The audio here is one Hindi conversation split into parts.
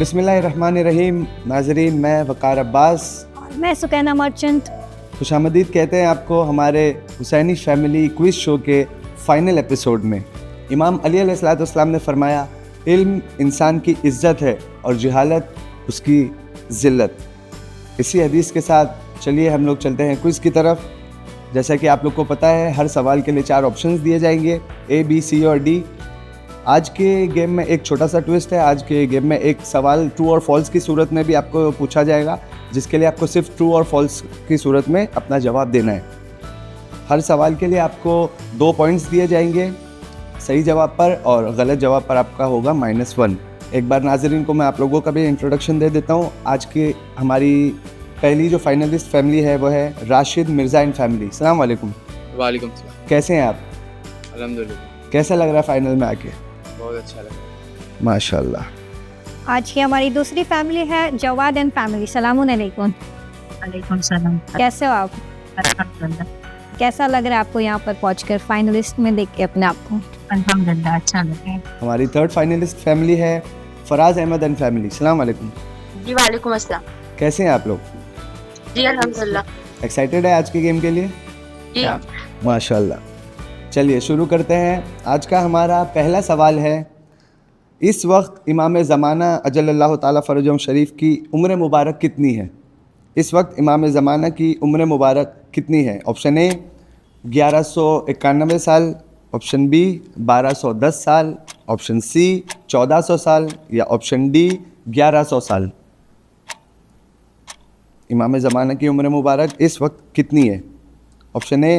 बिस्मिल्लाहिर्रहमानिर्रहीम। नाज़रीन, मैं वक़ार अब्बास और मैं सुकैना मर्चेंट। खुशामदीद कहते हैं आपको हमारे हुसैनी फैमिली क्विज़ शो के फ़ाइनल एपिसोड में। इमाम अली अलैहिस्सलाम ने फरमाया, इल्म इंसान की इज़्ज़त है और जहालत उसकी ज़िल्लत। इसी हदीस के साथ चलिए हम लोग चलते हैं क्विज़ की तरफ। जैसा कि आप लोग को पता है, हर सवाल के लिए 4 ऑप्शंस दिए जाएंगे, A, B, C और D। आज के गेम में एक छोटा सा ट्विस्ट है। आज के गेम में एक सवाल ट्रू और फॉल्स की सूरत में भी आपको पूछा जाएगा, जिसके लिए आपको सिर्फ ट्रू और फॉल्स की सूरत में अपना जवाब देना है। हर सवाल के लिए आपको 2 पॉइंट्स दिए जाएंगे सही जवाब पर, और गलत जवाब पर आपका होगा -1। एक बार नाज़रीन को मैं आप लोगों का भी इंट्रोडक्शन दे देता हूँ। आज की हमारी पहली जो फाइनलिस्ट फैमिली है वो है राशिद मिर्ज़ा एंड फैमिली। अस्सलाम वालेकुम। वालेकुम सलाम। कैसे हैं आप? अल्हम्दुलिल्लाह, कैसा लग रहा है फाइनल में आके? बहुत अच्छा लगा। माशाल्लाह। आज की हमारी दूसरी फैमिली है जवाद एंड फैमिली। सलामुन अलैकुम। वालेकुम सलाम। कैसे हो आप? अल्हम्दुलिल्लाह। कैसा लग रहा है आपको यहाँ पर पहुँचकर फाइनलिस्ट में देख के अपने आप को? अल्हम्दुलिल्लाह, अच्छा लगा। हमारी थर्ड फाइनलिस्ट फैमिली है फराज अहमद एंड फैमिली। अस्सलाम वालेकुम। जी वालेकुम अस्सलाम। कैसे हैं आप लोग? जी अल्हम्दुलिल्लाह। एक्साइटेड है आज के गेम के लिए? जी माशाल्लाह। चलिए शुरू करते हैं। आज का हमारा पहला सवाल है, इस वक्त इमाम ज़माना अजल्लल्लाहु ताला फ़रजहुम शरीफ की उम्र मुबारक कितनी है? इस वक्त इमाम ज़माना की उम्र मुबारक कितनी है? ऑप्शन ए 1191 साल, ऑप्शन बी 1210 साल, ऑप्शन सी 1400 साल या ऑप्शन डी 1100 साल। इमाम ज़माना की उम्र मुबारक इस वक्त कितनी है? Option A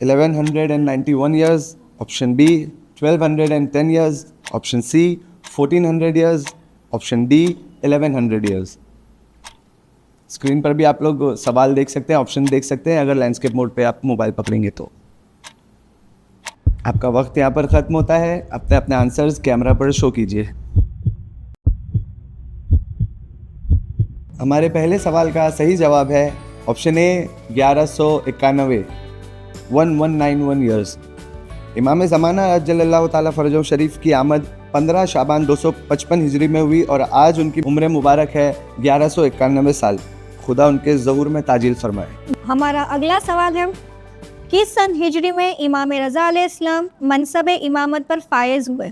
1191 years, option B 1210 years, option C 1400 years, option D 1100 years. Screen पर भी आप लोग सवाल देख सकते हैं, ऑप्शन देख सकते हैं, अगर लैंडस्केप मोड पे आप मोबाइल पकड़ेंगे तो। आपका वक्त यहाँ पर ख़त्म होता है। अपने अपने आंसर्स कैमरा पर शो कीजिए। हमारे पहले सवाल का सही जवाब है ऑप्शन ए 1191, 1191 ईयर्स। इमाम ज़माना अजल्लल्लाहु ताला फ़रजहुम शरीफ की आमद 15 शाबान 255 हिजरी में हुई और आज उनकी उम्र मुबारक है 1191 साल। खुदा उनके ज़हूर में ताजील फरमाए। हमारा अगला सवाल है, किस सन हिजरी में इमाम रज़ा अलैहिस्सलाम मनसब इमामत पर फायज़ हुए?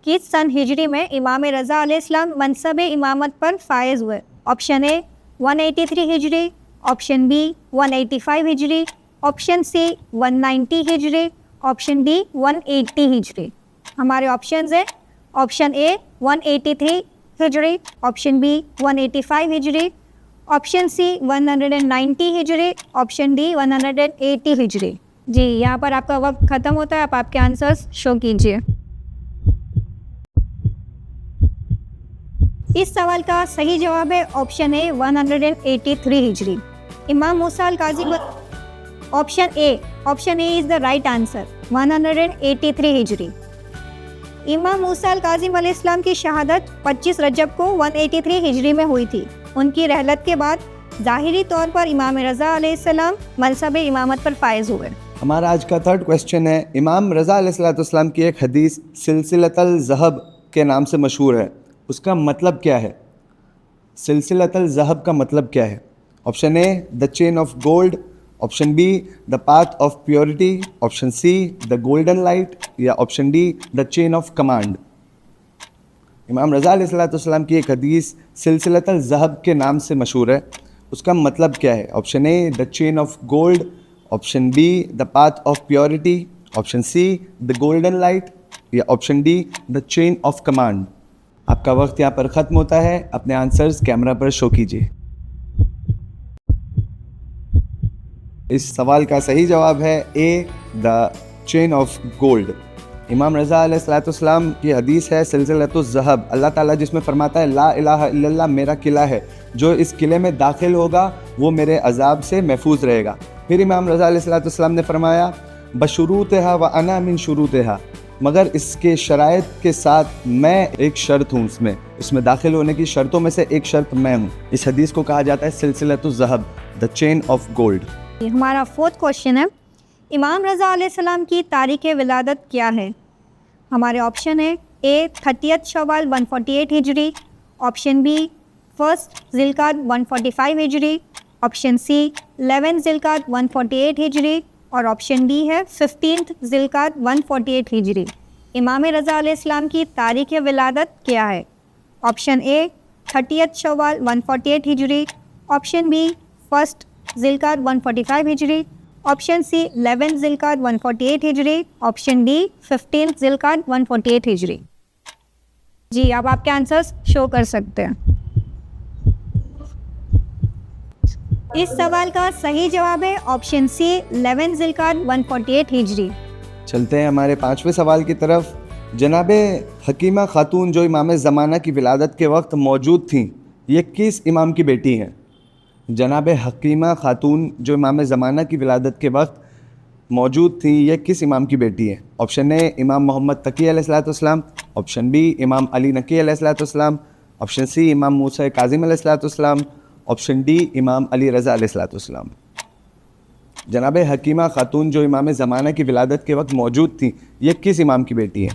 किस सन हिजरी में इमाम रज़ा अलैहिस्सलाम मनसब इमामत पर फायज़ हुए? ऑप्शन ए 183 हिजरी, ऑप्शन बी 185 हिजरी, ऑप्शन सी 190 हिजरी, ऑप्शन डी 180 हिजरी। हमारे ऑप्शंस है, ऑप्शन ए 183 हिजरी, ऑप्शन बी 185 हिजरी, ऑप्शन सी 190 हिजरी, ऑप्शन डी 180 हिजरी। जी, यहाँ पर आपका वक्त ख़त्म होता है। आप आपके आंसर्स शो कीजिए। इस सवाल का सही जवाब है ऑप्शन ए 183 हिजरी। इमाम Musa al Kazim. Option A is the right answer, 183 हिजरी। इमाम मूसा अल काज़िम अलैहिस्सलाम की शहादत 25 रजब को 183 हिजरी में हुई थी। उनकी रहलत के बाद ज़ाहिरी तौर पर इमाम रज़ा अलैहिस्सलाम मनसब इमामत पर फायज़ हुए। हमारा आज का थर्ड क्वेश्चन है, इमाम रज़ा अलैहिस्सलाम की एक हदीस सिलसिलतुल ज़हब के नाम से मशहूर है, उसका मतलब क्या है? सिलसिलतुल ज़हब का मतलब क्या है? Option A the chain of gold, option B the path of purity, option C the golden light या option D the chain of command. इमाम रज़ा अलैहिस्सलाम की एक हदीस सिलसिलतुल ज़हब के नाम से मशहूर है, उसका मतलब क्या है? Option A the chain of gold, option B the path of purity, option C the golden light या option D the chain of command. आपका वक्त यहाँ पर ख़त्म होता है। अपने आंसर्स कैमरा पर शो कीजिए। इस सवाल का सही जवाब है ए द चेन ऑफ गोल्ड। इमाम रज़ा अलैहिस्सलाम की हदीस है सिलसिलतुल ज़हब। अल्लाह ताला जिसमें फरमाता है ला इलाहा इल्लल्लाह मेरा किला है, जो इस किले में दाखिल होगा वो मेरे अजाब से महफूज रहेगा। फिर इमाम रज़ा अलैहिस्सलाम ने फरमाया बशुरूतहा व अना मिन शुरूतहा, मगर इसके शराइत के साथ मैं एक शर्त हूँ, इसमें दाखिल होने की शर्तों में से एक शर्त मैं हूँ। इस हदीस को कहा जाता है सिलसिलतुल ज़हब, द चेन ऑफ गोल्ड। हमारा फोर्थ क्वेश्चन है, इमाम रज़ा अलैहिस्सलाम की तारीख़ विलादत क्या है? हमारे ऑप्शन है ए 30 शवाल 148 हिजरी, ऑप्शन बी 1 जिलकाद 145 हिजरी, ऑप्शन सी 11 जिलकाद 148 हिजरी और ऑप्शन डी है 15 जिलकाद 148 हिजरी। इमाम रज़ा अलैहिस्सलाम की तारीख़ विलादत क्या है? ऑप्शन ए 30 शव्वाल 148 हिजरी, ऑप्शन बी 1 जिलकाद 145 हिजरी, ऑप्शन सी 11 जिलकाद 148 हिजरी, ऑप्शन डी 15 जिलकाद 148 हिजरी। जी, अब आपके आंसर्स शो कर सकते हैं। इस सवाल का सही जवाब है ऑप्शन सी 11 जिलकाद 148 हिजरी। चलते हैं हमारे 5वें सवाल की तरफ। जनाबे हकीमा खातून जो इमाम ज़माना की विलादत के वक्त मौजूद थीं, ये किस इमाम की बेटी हैं? जनाबे हकीमा खातून जो इमाम ज़माना की विलादत के वक्त मौजूद थी, ये किस इमाम की बेटी है? ऑप्शन ए इमाम मोहम्मद तकी अलैहिस्सलाम, ऑप्शन बी इमाम अली नकी अलैहिस्सलाम, ऑप्शन सी इमाम मूसा काज़िम अलैहिस्सलाम, ऑप्शन डी इमाम अली रज़ा अलैहिस्सलाम। जनाबे हकीमा खातून जो इमाम ज़माना की विलादत के वक्त मौजूद थी, ये किस इमाम की बेटी है?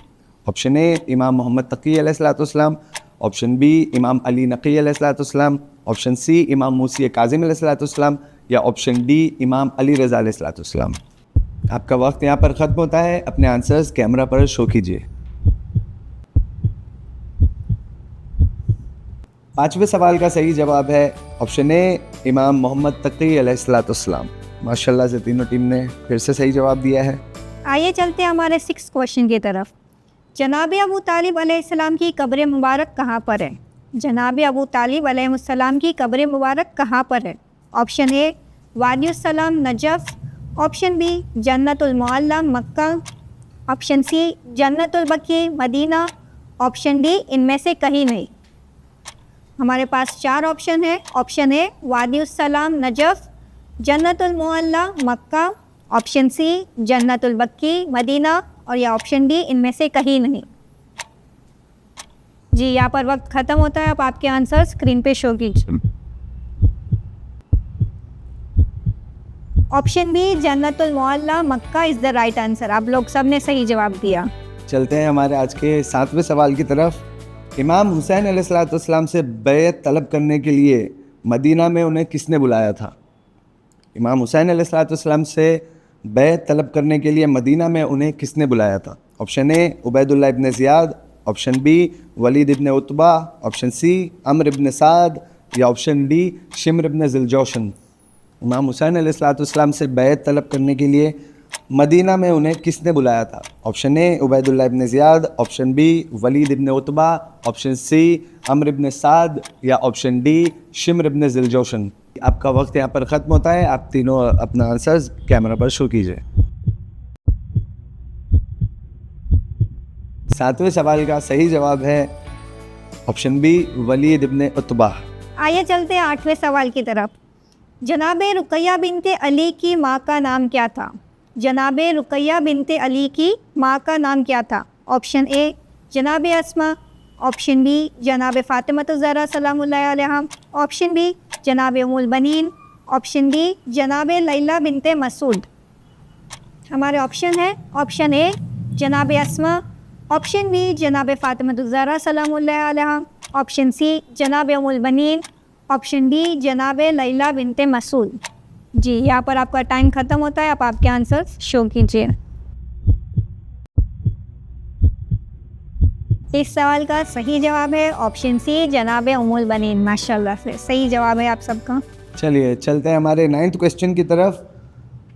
ऑप्शन ए इमाम मोहम्मद तकी अलैहिस्सलाम, ऑप्शन बी इमाम अली नकी अलैहिस्सलाम, ऑप्शन सी इमाम मूसा काज़िम अलैहिस्सलाम या ऑप्शन डी इमाम अली रज़ा अलैहिस्सलाम। आपका वक्त यहाँ पर ख़त्म होता है। अपने आंसर्स कैमरा पर शो कीजिए। 5वें सवाल का सही जवाब है ऑप्शन ए इमाम मोहम्मद तकी अलैहिस्सलाम। माशाल्लाह से तीनों टीम ने फिर से सही जवाब दिया है। आइए चलते हैं हमारे 6 क्वेश्चन की तरफ। जनाब अबू तालिब अलैहिस्सलाम की कब्र मुबारक कहाँ पर है? जनाब अबू तालिब अलैहिस्सलाम की कब्र मुबारक कहाँ पर है? Option A Wadi us Salam Najaf, option B Jannatul Mualla Mecca, option C Jannatul Baqi Medina, option D इनमें से कहीं नहीं। हमारे पास 4 ऑप्शन है। Option A Wadi us Salam Najaf, Jannatul Mualla Mecca, option C Jannatul Baqi Medina और या ऑप्शन डी इनमें से कहीं नहीं। जी, यहाँ पर वक्त ख़त्म होता है। अब आपके आंसर स्क्रीन पे शो कीजिए। Option B Jannatul Mualla Mecca is the right answer. आप लोग सब ने सही जवाब दिया। चलते हैं हमारे आज के 7वें सवाल की तरफ। इमाम हुसैन अलैहिस्सलाम से बैत तलब करने के लिए मदीना में उन्हें किसने बुलाया था? इमाम हुसैन अलैहिस्सलाम से बैत तलब करने के लिए मदीना में उन्हें किसने बुलाया था? Option A Ubaidullah ibn Ziyad, option B Walid ibn Utba, option C Amr ibn Saad या ऑप्शन डी शिम्र इब्न ज़िलजौशन। इमाम हुसैन अलैहिस्सलाम से बैत तलब करने के लिए मदीना में उन्हें किसने बुलाया था? Option A Ubaidullah ibn Ziyad, option B Walid ibn Utba, option C Amr ibn Saad या ऑप्शन डी शिम्र इब्न ज़िलजौशन। आपका वक्त यहाँ पर ख़त्म होता है। आप तीनों अपना आंसर्स कैमरा पर शो कीजिए। 7वें सवाल का सही जवाब है option B Walid ibn Utba. आइए चलते हैं 8वें सवाल की तरफ। जनाबे रुकैया बिनते अली की माँ का नाम क्या था? जनाबे रुकैया बिनते अली की माँ का नाम क्या था? ऑप्शन ए जनाबे अस्मा, ऑप्शन बी जनाबे फ़ातिमतुज़ ज़हरा सलामुल्लाहि अलैहा, ऑप्शन बी जनाबे उम्मुल बनीन, ऑप्शन डी जनाबे लैला बिनते मसूद। हमारे ऑप्शन है ऑप्शन ए जनाबे अस्मा, ऑप्शन बी जनाबे फ़ातिमतुज़ ज़हरा सलामुल्लाहि अलैहा, ऑप्शन सी जनाबे उम्मुल बनीन, ऑप्शन डी जनाबे लैला बिनते मसूद। जी, यहाँ पर आपका टाइम ख़त्म होता है। आप आपके आंसर शो कीजिए। इस सवाल का सही जवाब है ऑप्शन सी जनाबे उम्मुल बनीन। माशाल्लाह से सही जवाब है आप सबका। चलिए चलते हैं हमारे 9th क्वेश्चन की तरफ।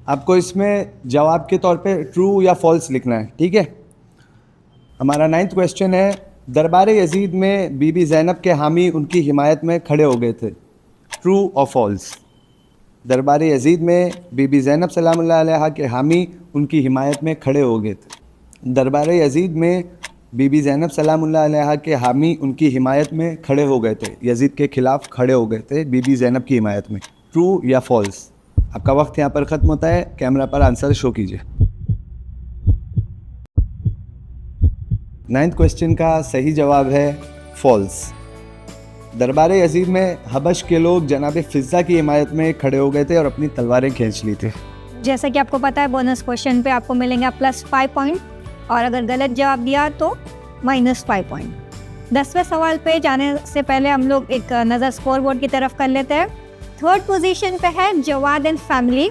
आपको इसमें जवाब के तौर पे ट्रू या फॉल्स लिखना है, ठीक है। हमारा 9th क्वेश्चन है, दरबार यजीद में बीबी ज़ैनब के हामी उनकी हिमायत में खड़े हो गए थे, ट्रू और फॉल्स? दरबार यजीद में बीबी ज़ैनब सलामुल्लाह अलैहा के हामी उनकी हिमायत में खड़े हो गए थे। दरबार यजीद में बीबी ज़ैनब सलामुल्लाह अलैहा के हामी उनकी हिमायत में खड़े हो गए थे, यजीद के ख़िलाफ़ खड़े हो गए थे बीबी ज़ैनब की हिमायत में, ट्रू या फॉल्स? आपका वक्त यहाँ पर ख़त्म होता है। कैमरा पर आंसर शो कीजिए। 9th क्वेश्चन का सही जवाब है फॉल्स। दरबार यजीद में हबश के लोग जनाब फ़िज़्ज़ा की हिमायत में खड़े हो गए थे और अपनी तलवारें खींच ली थी। जैसा कि आपको पता है बोनस क्वेश्चन पे आपको मिलेंगे +5 पॉइंट और अगर गलत जवाब दिया तो -5 पॉइंट। 10वें सवाल पे जाने से पहले हम लोग एक नज़र स्कोर बोर्ड की तरफ कर लेते हैं। थर्ड पोजीशन पे है जवाद एंड फैमिली।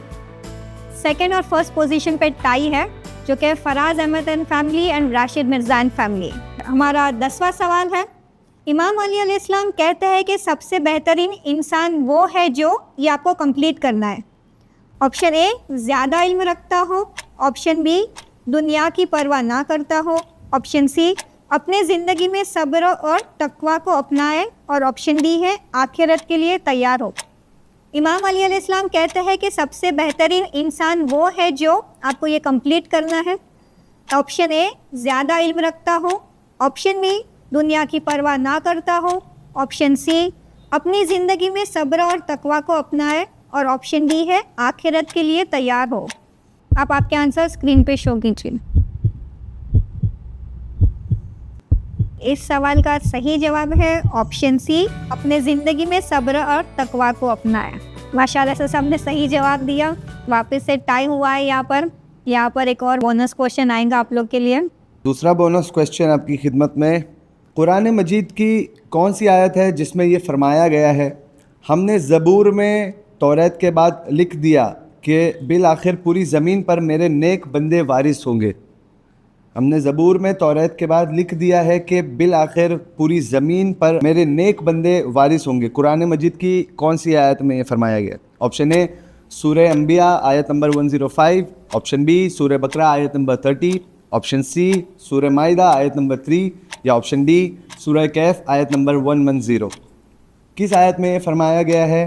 सेकंड और फर्स्ट पोजीशन पे टाई है, जो कि Faraz Ahmed and family and Rashid Mirza and family. हमारा 10वां सवाल है, इमाम अली अलैहिस्सलाम कहते हैं कि सबसे बेहतरीन इंसान वो है जो, ये आपको कंप्लीट करना है। ऑप्शन ए ज़्यादा इल्म रखता हो, ऑप्शन बी दुनिया की परवाह ना करता हो, ऑप्शन सी अपने ज़िंदगी में सब्र और तकवा को अपनाए, और ऑप्शन डी है आखिरत के लिए तैयार हो। इमाम अली अलैहिस्सलाम कहते हैं कि सबसे बेहतरीन इंसान वो है जो, आपको ये कंप्लीट करना है। ऑप्शन ए ज़्यादा इल्म रखता हो, ऑप्शन बी दुनिया की परवाह ना करता हो, ऑप्शन सी अपनी ज़िंदगी में सब्र और तकवा को अपनाए, और ऑप्शन डी है आखिरत के लिए तैयार हो। आप आपके आंसर स्क्रीन पे शो कीजिए। इस सवाल का सही जवाब है ऑप्शन सी, अपने ज़िंदगी में सब्र और तकवा को अपनाएं। माशाल्लाह से सबने सही जवाब दिया। वापस से टाई हुआ है यहाँ पर एक और बोनस क्वेश्चन आएगा आप लोग के लिए। दूसरा बोनस क्वेश्चन आपकी खिदमत में, कुरान मजीद की कौन सी आयत है जिसमें ये फरमाया गया है, हमने ज़बूर में तौरात के बाद लिख दिया कि बिल आखिर पूरी ज़मीन पर मेरे नेक बंदे वारिस होंगे। हमने ज़बूर में तौरात के बाद लिख दिया है कि बिल आखिर पूरी ज़मीन पर मेरे नेक बंदे वारिस होंगे। कुरान मजीद की कौन सी आयत में ये फरमाया गया? ऑप्शन ए सूरह अंबिया आयत नंबर 105, ऑप्शन बी सूरह बकरा आयत नंबर 30, ऑप्शन सी सूरह माइदा आयत नंबर 3, या ऑप्शन डी सूरह कैफ आयत नंबर 110। किस आयत में ये फरमाया गया है?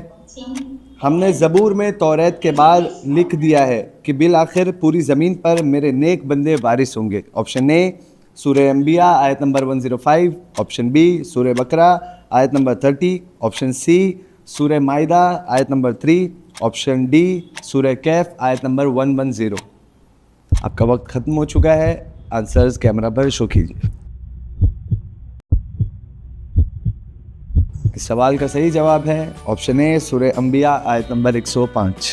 हमने ज़बूर में तौरात के बाद लिख दिया है कि बिल आखिर पूरी ज़मीन पर मेरे नेक बंदे वारिस होंगे। ऑप्शन ए सूरह अंबिया आयत नंबर 105, ऑप्शन बी सूरह बकरा आयत नंबर 30, ऑप्शन सी सूरह माइदा आयत नंबर 3, ऑप्शन डी सूरह कैफ आयत नंबर 110। आपका वक्त ख़त्म हो चुका है। आंसर्स कैमरा पर शो कीजिए। इस सवाल का सही जवाब है ऑप्शन ए सूरह अंबिया आयत नंबर 105।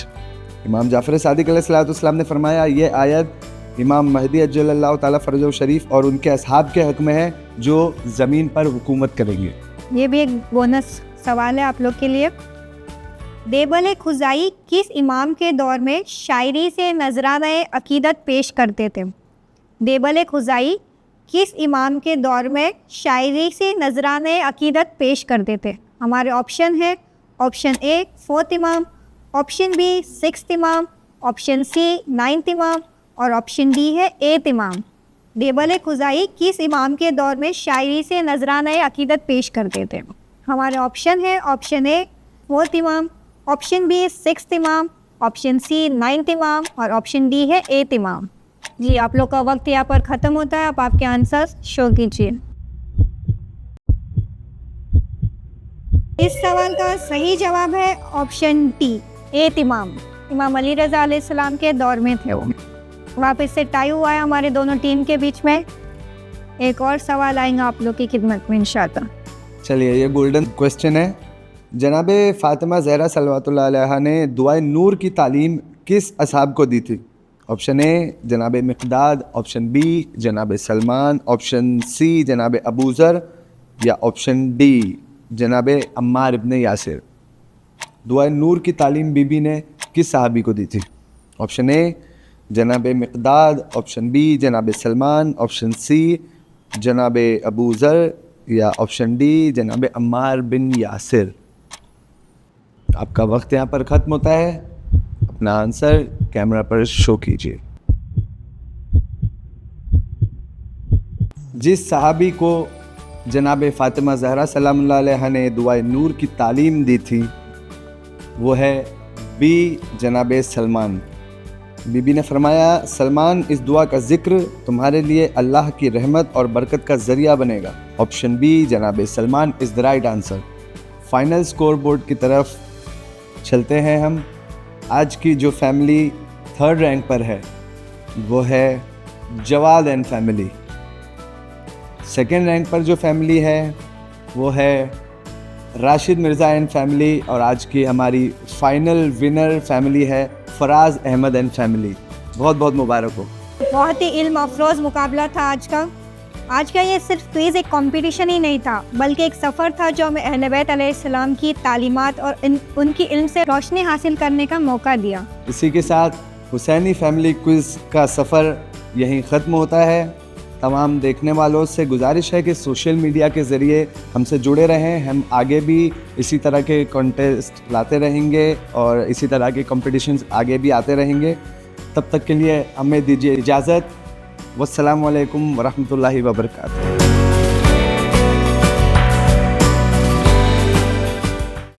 इमाम जाफ़र सादिक अलैहिस्सलाम ने फरमाया, ये आयत इमाम महदी अज्जलल्लाहु ताला फ़रजहु शरीफ और उनके असहाब के हक़ में है जो ज़मीन पर हुकूमत करेंगे। ये भी एक बोनस सवाल है आप लोग के लिए। देबल खुज़ाई किस इमाम के दौर में शायरी से नजराने अकीदत पेश करते थे? देबल खुज़ाई किस इमाम के दौर में शायरी से नजराने अकीदत पेश करते थे? हमारे ऑप्शन है, ऑप्शन ए 4th इमाम, ऑप्शन बी 6th इमाम, ऑप्शन सी 9th इमाम, और ऑप्शन डी है 8th इमाम। देबल खुज़ाई किस इमाम के दौर में शायरी से नजराने अकीदत पेश करते थे? हमारे ऑप्शन है, ऑप्शन ए 4th इमाम, ऑप्शन बी 6th इमाम, ऑप्शन सी 9th इमाम, और ऑप्शन डी है 8th इमाम। जी आप लोग का वक्त यहाँ पर ख़त्म होता है। आप आपके आंसर्स शो कीजिए। इस सवाल का सही जवाब है ऑप्शन डी 8th इमाम। इमाम अली रज़ा अलैहिस्सलाम के दौर में थे वो। वापस से टाई हुआ है हमारे दोनों टीम के बीच में। एक और सवाल आएगा आप लोग की खिदमत में इंशाअल्लाह। चलिए, ये गोल्डन क्वेश्चन है। जनाब फ़ातिमा ज़हरा सल्लल्लाहु अलैहा ने दुआए नूर की तालीम किस असहाब को दी थी? ऑप्शन ए जनाब मिक़दाद, ऑप्शन बी जनाब सलमान, ऑप्शन सी जनाब अबू ज़र, या ऑप्शन डी जनाब अम्मार इब्न यासिर। दुआए नूर की तालीम बीबी ने किस सहाबी को दी थी? ऑप्शन ए जनाब मिक़दाद, ऑप्शन बी जनाब सलमान, ऑप्शन सी जनाब अबू ज़र, या ऑप्शन डी जनाब अम्मार बिन यासिर। आपका वक्त यहाँ पर ख़त्म होता है। अपना आंसर कैमरा पर शो कीजिए। जिस सहाबी को जनाब फ़ातिमा ज़हरा सलामुल्लाह अलैहा ने दुआए नूर की तालीम दी थी वो है बी जनाब सलमान। बीबी ने फरमाया, सलमान इस दुआ का ज़िक्र तुम्हारे लिए अल्लाह की रहमत और बरकत का ज़रिया बनेगा। ऑप्शन बी जनाब Salman is the right answer. Final score board की तरफ चलते हैं हम। आज की जो फैमिली 3rd रैंक पर है वो है Jawad and family. 2nd rank पर जो फैमिली है वो है राशिद मिर्ज़ा एंड फैमिली, और आज की हमारी फाइनल विनर फैमिली है फराज अहमद एंड फैमिली। बहुत बहुत मुबारक हो। बहुत ही इल्म अफरोज़ मुकाबला था आज का। आज का ये सिर्फ क्विज़ एक कंपटीशन ही नहीं था, बल्कि एक सफ़र था जो हमें अहले बैत अलैहिस्सलाम की तालीमात और उनकी इल्म से रोशनी हासिल करने का मौका दिया। इसी के साथ हुसैनी फैमिली क्विज़ का सफ़र यहीं ख़त्म होता है। तमाम देखने वालों से गुजारिश है कि सोशल मीडिया के ज़रिए हमसे जुड़े रहें। हम आगे भी इसी तरह के कॉन्टेस्ट लाते रहेंगे और इसी तरह के कॉम्पिटिशन्स आगे भी आते रहेंगे। तब तक के लिए हमें दीजिए इजाज़त। वस्सलामु अलैकुम वरहमतुल्लाहि वबरकातुहू।